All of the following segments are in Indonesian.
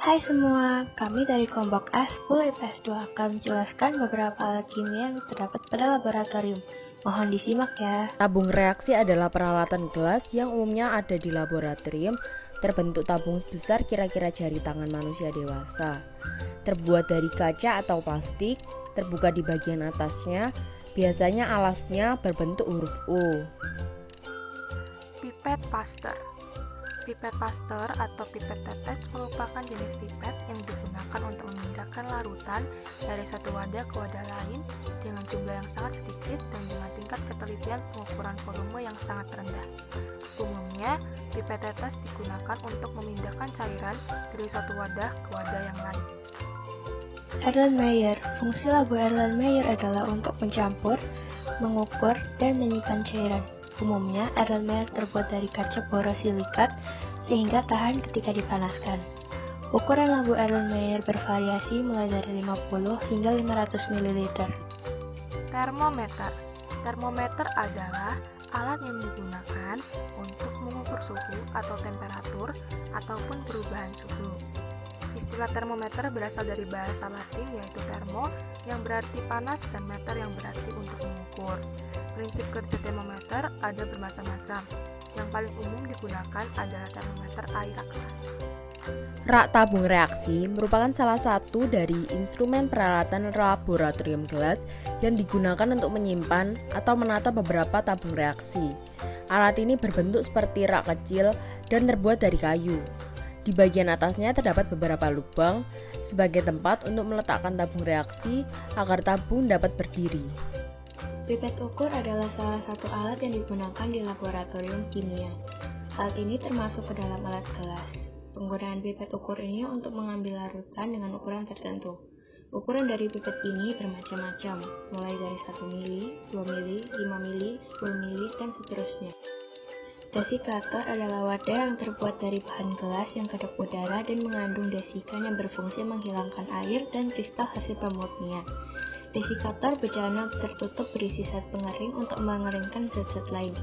Hai semua, kami dari kelompok A 10 IPS 2 akan menjelaskan beberapa alat kimia yang terdapat pada laboratorium. Mohon disimak ya. Tabung reaksi adalah peralatan gelas yang umumnya ada di laboratorium, terbentuk tabung sebesar kira-kira jari tangan manusia dewasa. Terbuat dari kaca atau plastik, terbuka di bagian atasnya, biasanya alasnya berbentuk huruf U. Pipet Pasteur. Pipet Pasteur atau pipet tetes merupakan jenis pipet yang digunakan untuk memindahkan larutan dari satu wadah ke wadah lain dengan jumlah yang sangat sedikit dan dengan tingkat ketelitian pengukuran volume yang sangat rendah. Umumnya, pipet tetes digunakan untuk memindahkan cairan dari satu wadah ke wadah yang lain. Erlenmeyer. Fungsi labu Erlenmeyer adalah untuk mencampur, mengukur, dan menyimpan cairan. Umumnya, Erlenmeyer terbuat dari kaca borosilikat sehingga tahan ketika dipanaskan. Ukuran labu Erlenmeyer bervariasi mulai dari 50 hingga 500 ml. Termometer. Termometer adalah alat yang digunakan untuk mengukur suhu atau temperatur ataupun perubahan suhu. Istilah termometer berasal dari bahasa Latin yaitu thermo yang berarti panas dan meter yang berarti untuk mengukur. Prinsip kerja termometer ada bermacam-macam. Yang paling umum digunakan adalah termometer air kelas. Rak tabung reaksi merupakan salah satu dari instrumen peralatan laboratorium gelas yang digunakan untuk menyimpan atau menata beberapa tabung reaksi. Alat ini berbentuk seperti rak kecil dan terbuat dari kayu. Di bagian atasnya terdapat beberapa lubang sebagai tempat untuk meletakkan tabung reaksi agar tabung dapat berdiri. Pipet ukur adalah salah satu alat yang digunakan di laboratorium kimia. Alat ini termasuk ke dalam alat gelas. Penggunaan pipet ukur ini untuk mengambil larutan dengan ukuran tertentu. Ukuran dari pipet ini bermacam-macam, mulai dari 1 mili, 2 mili, 5 mili, 10 mili, dan seterusnya. Desikator adalah wadah yang terbuat dari bahan gelas yang kedap udara dan mengandung desikan yang berfungsi menghilangkan air dan kristal hasil pemurnian. Desikator bejana tertutup berisi zat pengering untuk mengeringkan zat-zat lain.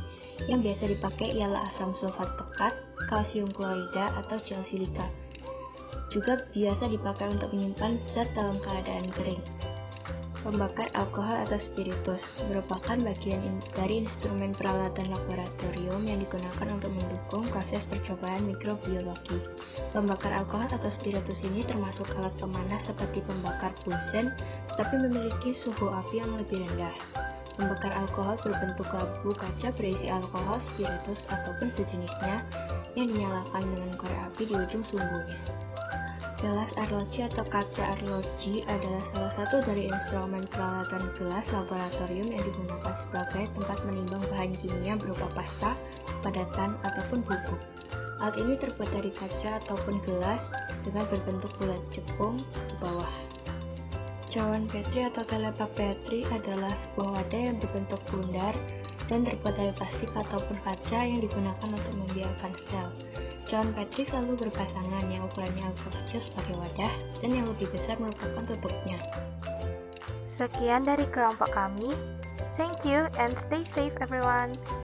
Yang biasa dipakai ialah asam sulfat pekat, kalsium klorida, atau gel silika. Juga biasa dipakai untuk menyimpan zat dalam keadaan kering. Pembakar alkohol atau spiritus merupakan bagian dari instrumen peralatan laboratorium yang digunakan untuk mendukung proses percobaan mikrobiologi. Pembakar alkohol atau spiritus ini termasuk alat pemanas seperti pembakar bunsen, tapi memiliki suhu api yang lebih rendah. Pembakar alkohol berbentuk labu kaca berisi alkohol, spiritus, ataupun sejenisnya yang dinyalakan dengan korek api di ujung sumbunya. Gelas arloji atau kaca arloji adalah salah satu dari instrumen peralatan gelas laboratorium yang digunakan sebagai tempat menimbang bahan kimia berupa pasta, padatan, ataupun bubuk. Alat ini terbuat dari kaca ataupun gelas dengan berbentuk bulat cekung di bawah. Cawan Petri atau telepak Petri adalah sebuah wadah yang berbentuk bundar dan terbuat dari plastik ataupun kaca yang digunakan untuk membiarkan sel. Cawan Petri selalu berpasangan yang ukurannya agak kecil sebagai wadah dan yang lebih besar merupakan tutupnya. Sekian dari kelompok kami. Thank you and stay safe everyone.